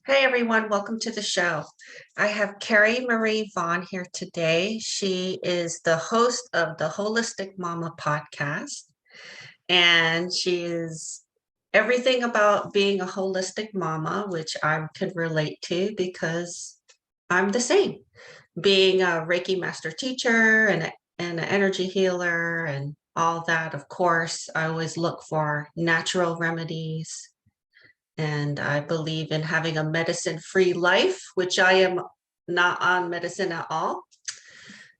Hey everyone, welcome to the show. I have Carrie Marie Vaughn here today. She is the host of the Holistic Mama podcast, and she is everything about being a holistic mama, which I could relate to because I'm the same. Being a Reiki master teacher and an energy healer and all that, of course, I always look for natural remedies and I believe in having a medicine-free life, which I am not on medicine at all.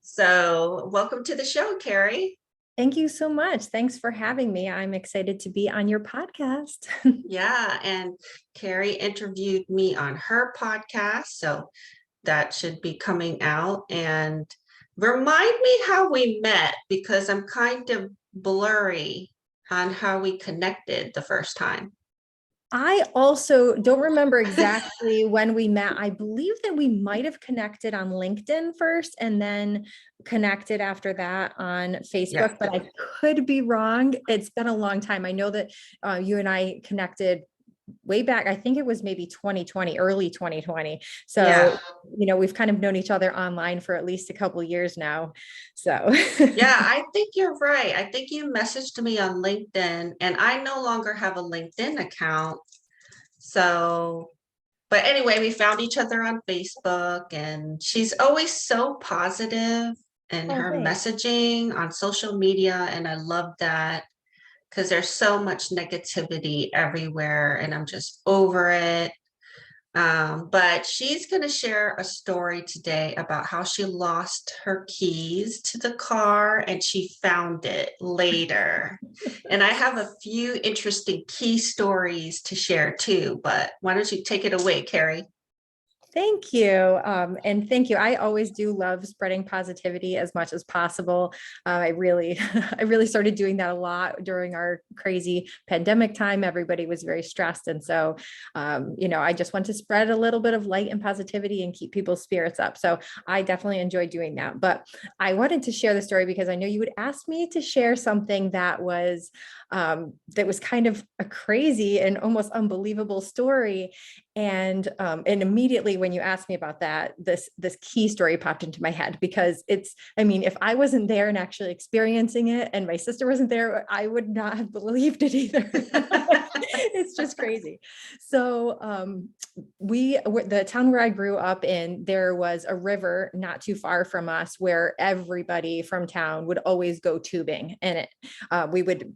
So welcome to the show, Carrie. Thank you so much. Thanks for having me. I'm excited to be on your podcast. Yeah, and Carrie interviewed me on her podcast, so that should be coming out. And remind me how we met because I'm kind of blurry on how we connected the first time. I also don't remember exactly when we met. I believe that we might have connected on LinkedIn first and then connected after that on Yeah. Facebook, but I could be wrong. It's been a long time. I know that you and I connected way back. I think it was maybe 2020, early 2020. Yeah. So, we've kind of known each other online for at least a couple years now. So, Yeah, I think you're right. I think you messaged me on LinkedIn, and I no longer have a LinkedIn account. So, but anyway, we found each other on Facebook, and she's always so positive in oh, her thanks. messaging on social media. And I love that because there's so much negativity everywhere, and I'm just over it. But she's going to share a story today about how she lost her keys to the car and she found it later. And I have a few interesting key stories to share too, but why don't you take it away, Carrie? Thank you. And thank you. I always do love spreading positivity as much as possible. I really, I really started doing that a lot during our crazy pandemic time. Everybody was very stressed. And so, I just want to spread a little bit of light and positivity and keep people's spirits up. So I definitely enjoy doing that. But I wanted to share the story because I know you would ask me to share something that was kind of a crazy and almost unbelievable story. And immediately when you asked me about that, this key story popped into my head because if I wasn't there and actually experiencing it and my sister wasn't there, I would not have believed it either. It's just crazy. So the town where I grew up in, there was a river not too far from us where everybody from town would always go tubing. And we would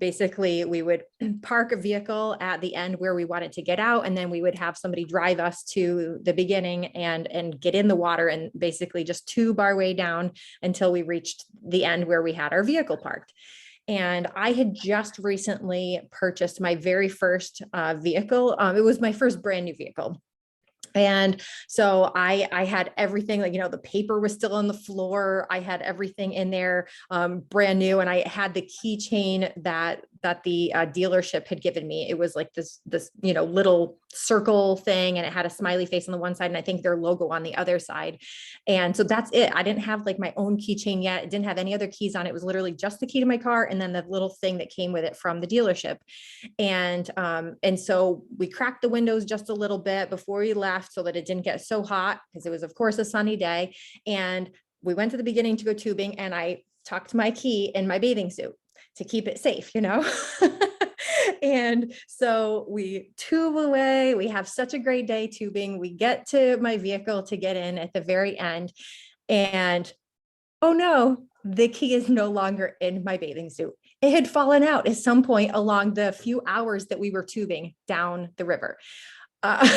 park a vehicle at the end where we wanted to get out, and then we would have somebody drive us to the beginning and get in the water and basically just tube our way down until we reached the end where we had our vehicle parked. And I had just recently purchased my very first vehicle. It was my first brand new vehicle. And so I had everything, like, the paper was still on the floor. I had everything in there, brand new. And I had the keychain that the dealership had given me. It was like this little circle thing, and it had a smiley face on the one side, and I think their logo on the other side. And so that's it. I didn't have like my own keychain yet. It didn't have any other keys on it. It was literally just the key to my car and then the little thing that came with it from the dealership. And so we cracked the windows just a little bit before we left so that it didn't get so hot, because it was of course a sunny day. And we went to the beginning to go tubing, and I tucked my key in my bathing suit to keep it safe. And so we tube away. We have such a great day tubing. We get to my vehicle to get in at the very end, and oh no, the key is no longer in my bathing suit. It had fallen out at some point along the few hours that we were tubing down the river. Uh,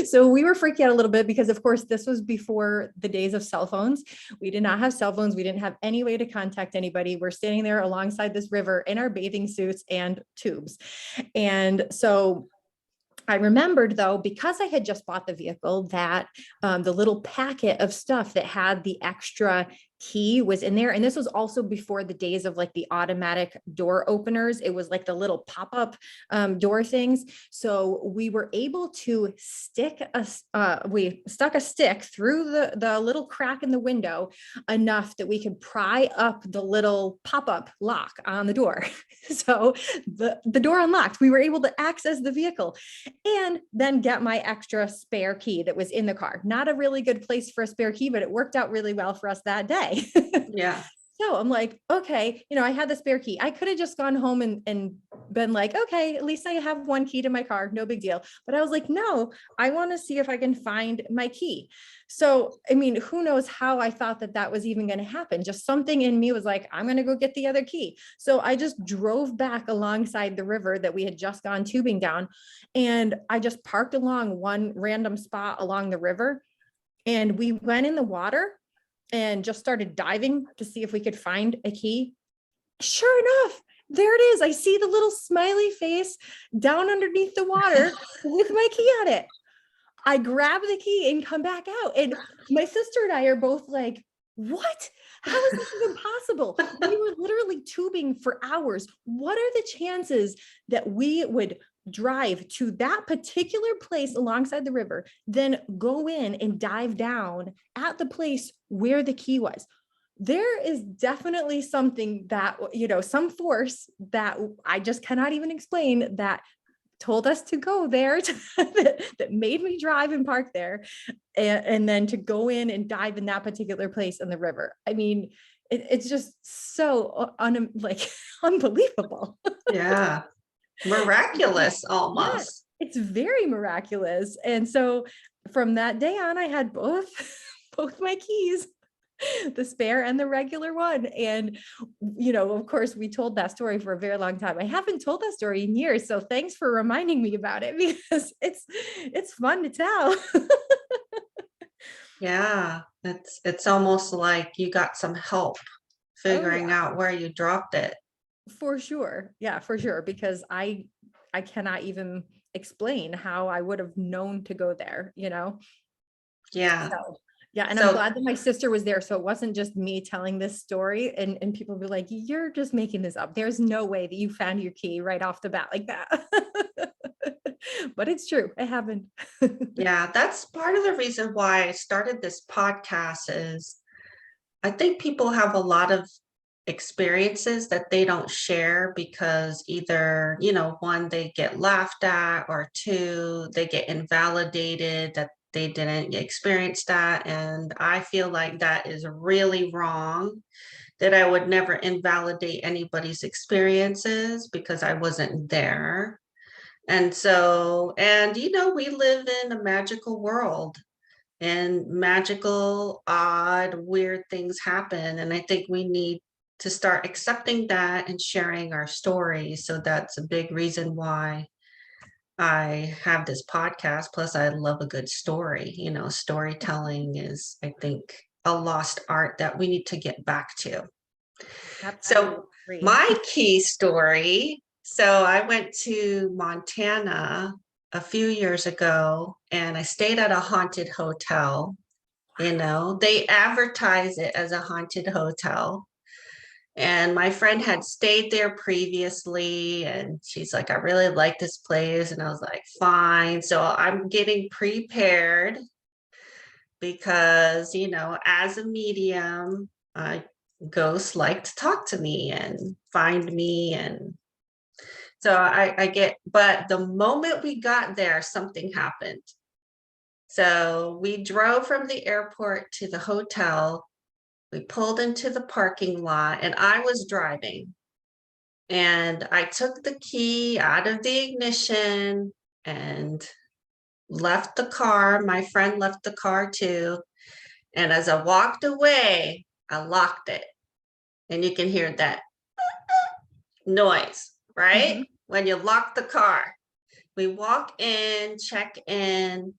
so we were freaking out a little bit because, of course, this was before the days of cell phones. We did not have cell phones. We didn't have any way to contact anybody. We're standing there alongside this river in our bathing suits and tubes. And so I remembered, though, because I had just bought the vehicle, that the little packet of stuff that had the extra key was in there. And this was also before the days of like the automatic door openers. It was like the little pop-up door things. So we were able to we stuck a stick through the little crack in the window enough that we could pry up the little pop-up lock on the door. So the door unlocked. We were able to access the vehicle and then get my extra spare key that was in the car. Not a really good place for a spare key, but it worked out really well for us that day. Yeah. So I'm like, okay, I had the spare key. I could have just gone home and been like, okay, at least I have one key to my car, no big deal. But I was like, no, I want to see if I can find my key. So, I mean, who knows how I thought that was even going to happen? Just something in me was like, I'm going to go get the other key. So I just drove back alongside the river that we had just gone tubing down. And I just parked along one random spot along the river. And we went in the water and just started diving to see if we could find a key. Sure enough, there it is. I see the little smiley face down underneath the water with my key on it. I grab the key and come back out. And my sister and I are both like, what? How is this even possible? We were literally tubing for hours. What are the chances that we would drive to that particular place alongside the river, then go in and dive down at the place where the key was? There is definitely something that, some force that I just cannot even explain that told us to go there that made me drive and park there and then to go in and dive in that particular place in the river. I mean, it's just so unbelievable. Yeah. Miraculous Yeah, almost. it's very miraculous. And so from that day on, I had both my keys, the spare and the regular one. And, of course, we told that story for a very long time. I haven't told that story in years. So thanks for reminding me about it, because it's fun to tell. Yeah. It's almost like you got some help Oh figuring yeah, out where you dropped it. for sure. Yeah, for sure. Because I cannot even explain how I would have known to go there, Yeah. So yeah, and I'm So glad that my sister was there. So it wasn't just me telling this story and people be like, you're just making this up. There's no way that you found your key right off the bat like that. But it's true. It happened. yeah, that's part of the reason why I started this podcast is I think people have a lot of experiences that they don't share because either, one, they get laughed at, or two, they get invalidated that they didn't experience that. And I feel like that is really wrong, that I would never invalidate anybody's experiences because I wasn't there. And so, we live in a magical world, and magical, odd, weird things happen. And I think we need to start accepting that and sharing our stories. So that's a big reason why I have this podcast. Plus, I love a good story. Storytelling is, I think, a lost art that we need to get back to. Absolutely So, agree. my key story, so I went to Montana a few years ago and I stayed at a haunted hotel. They advertise it as a haunted hotel. And my friend had stayed there previously, and she's like, I really like this place. And I was like, fine. So I'm getting prepared because, as a medium, ghosts like to talk to me and find me. And so I get, but the moment we got there, something happened. So we drove from the airport to the hotel. We pulled into the parking lot and I was driving. And I took the key out of the ignition and left the car. My friend left the car too. And as I walked away, I locked it. And you can hear that noise, right? Mhm. When you lock the car. We walk in, check in,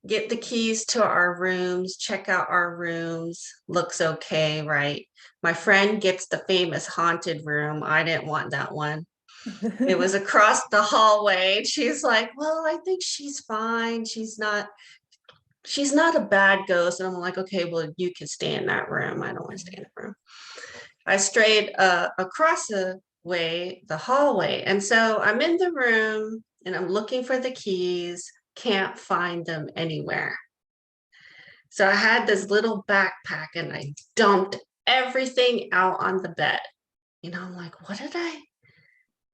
get the keys to our rooms, check out our rooms. Looks okay, right? My friend gets the famous haunted room. I didn't want that one. It was across the hallway. She's like, well, I think she's fine. She's not. she's not a bad ghost. And I'm like, okay, well, you can stay in that room. I don't want to stay in the room. I strayed across the way, the hallway. And so I'm in the room and I'm looking for the keys, can't find them anywhere. So I had this little backpack and I dumped everything out on the bed. I'm like, what did I,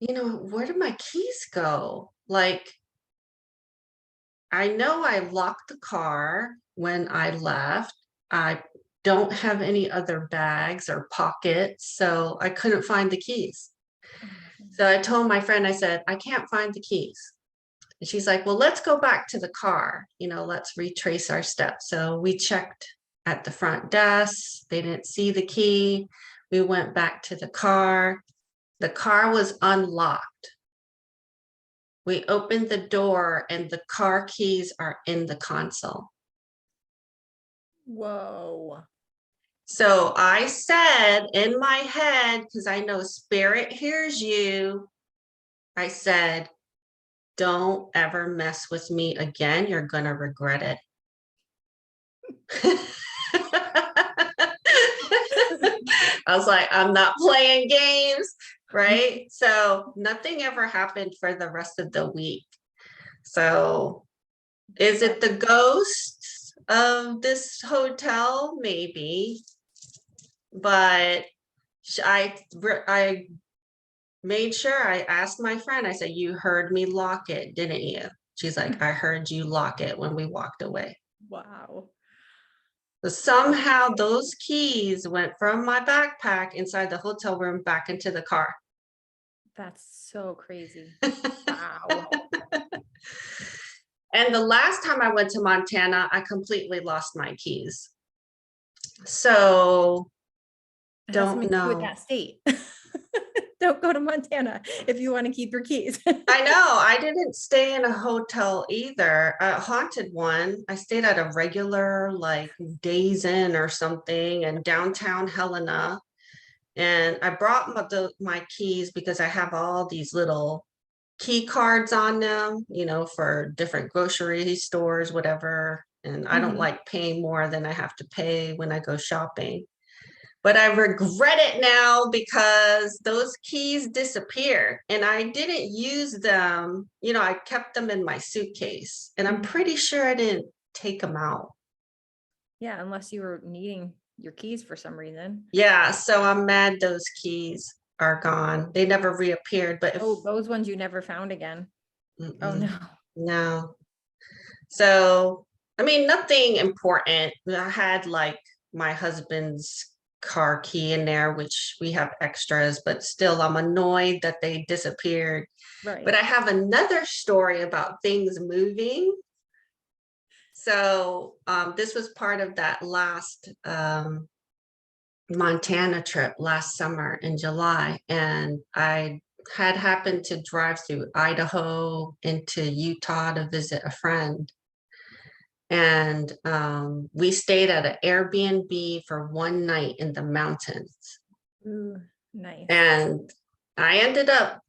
where did my keys go? Like, I know I locked the car when I left. I don't have any other bags or pockets, so I couldn't find the keys. Oh my goodness. So I told my friend, I said, I can't find the keys. And she's like, well, let's go back to the car. Let's retrace our steps. So we checked at the front desk. They didn't see the key. We went back to the car. The car was unlocked. We opened the door and the car keys are in the console. Whoa. So I said in my head, because I know spirit hears you, I said, don't ever mess with me again. You're going to regret it. I was like, I'm not playing games, right? So nothing ever happened for the rest of the week. So is it the ghosts of this hotel? Maybe. But I made sure I asked my friend, I said, you heard me lock it, didn't you? She's like, I heard you lock it when we walked away. Wow. So somehow those keys went from my backpack inside the hotel room back into the car. That's so crazy. Wow. And the last time I went to Montana, I completely lost my keys. So It has don't something to do with know. that state. Don't go to Montana if you want to keep your keys. I know. I didn't stay in a hotel either, a haunted one. I stayed at a regular, like Days Inn or something in downtown Helena. And I brought my keys because I have all these little key cards on them, for different grocery stores, whatever. And I don't like paying more than I have to pay when I go shopping. But I regret it now because those keys disappeared and I didn't use them. I kept them in my suitcase and I'm pretty sure I didn't take them out. Yeah, unless you were needing your keys for some reason. Yeah, so I'm mad those keys are gone. They never reappeared, but those ones you never found again. Oh no. No. So, I mean, nothing important. I had like my husband's car key in there, which we have extras, but still I'm annoyed that they disappeared. Right. But I have another story about things moving. So this was part of that last Montana trip last summer in July. And I had happened to drive through Idaho into Utah to visit a friend. And we stayed at an Airbnb for one night in the mountains. Ooh, nice. And I ended up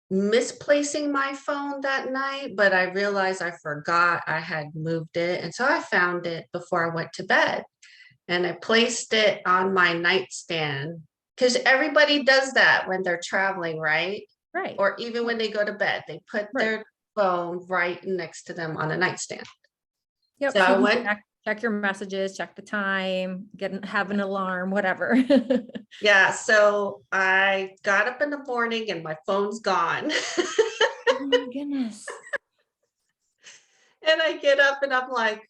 misplacing my phone that night, but I realized I forgot I had moved it. And so I found it before I went to bed. And I placed it on my nightstand because everybody does that when they're traveling, right? Right. Or even when they go to bed, they put their phone right next to them on a nightstand. Yep. So I went, check your messages, check the time, have an alarm, whatever. yeah. So I got up in the morning and my phone's gone. Oh my goodness. And I get up and I'm like,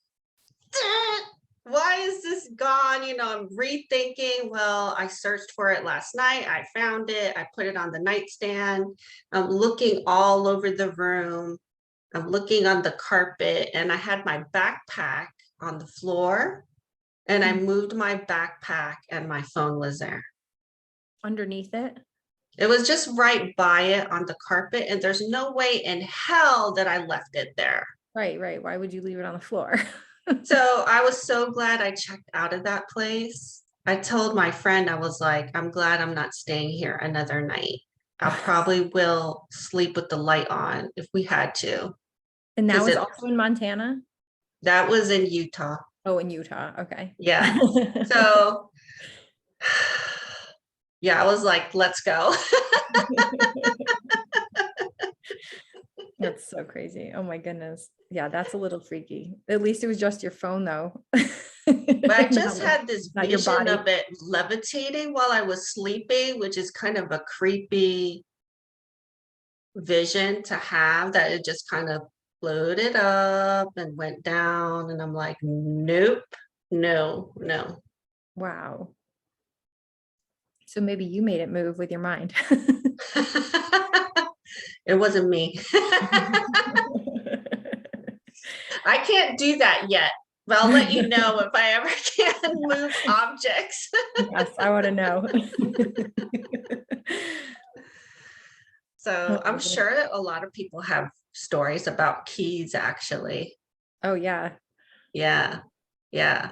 why is this gone? I'm rethinking. Well, I searched for it last night. I found it. I put it on the nightstand. I'm looking all over the room. I'm looking on the carpet and I had my backpack on the floor and I moved my backpack and my phone was there. Underneath it? It was just right by it on the carpet and there's no way in hell that I left it there. Right. Why would you leave it on the floor? So I was so glad I checked out of that place. I told my friend, I was like, I'm glad I'm not staying here another night. I probably will sleep with the light on if we had to. And that was also in Montana? That was in Utah. Oh, in Utah. Okay. Yeah. So yeah, I was like, let's go. That's so crazy. Oh my goodness. Yeah, that's a little freaky. At least it was just your phone though. But I just Not, had this not your vision body. of it levitating while I was sleeping, which is kind of a creepy vision to have, that it just kind of floated up and went down. And I'm like, nope, no, no. Wow. So maybe you made it move with your mind. It wasn't me. I can't do that yet, but I'll let you know if I ever can move objects. Yes, I want to know. So I'm sure that a lot of people have stories about keys, actually. Oh yeah. Yeah. Yeah.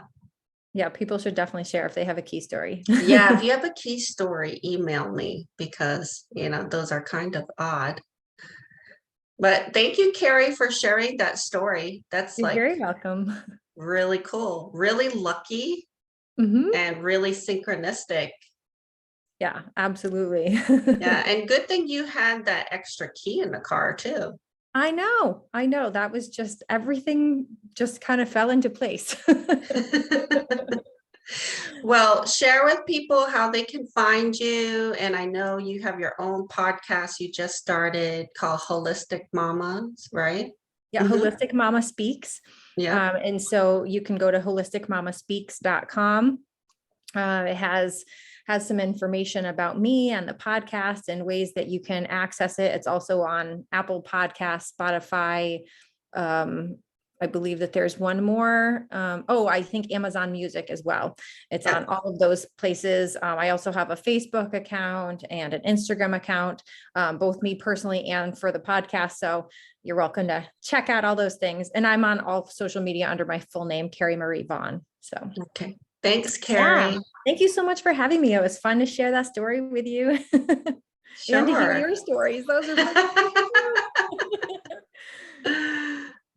Yeah, people should definitely share if they have a key story. Yeah. If you have a key story, email me, because, those are kind of odd. But thank you, Carrie, for sharing that story. That's You're like very welcome. really cool, really lucky, Mhm. and really synchronistic. Yeah, absolutely. Yeah. And good thing you had that extra key in the car, too. I know. I know. That was just everything just kind of fell into place. Well, share with people how they can find you. And I know you have your own podcast you just started called Holistic Mamas, right? Yeah, Holistic Mama Speaks. Yeah. And so you can go to holisticmamaspeaks.com. It has some information about me and the podcast and ways that you can access it. It's also on Apple Podcasts, Spotify. I believe that there's one more. I think Amazon Music as well. It's on all of those places. I also have a Facebook account and an Instagram account, both me personally and for the podcast. So you're welcome to check out all those things. And I'm on all social media under my full name, Carrie Marie Vaughn. So Okay. Thanks, yeah, Carrie. thank you so much for having me. It was fun to share that story with you. And to hear Sure. your stories. Those are pretty crazy.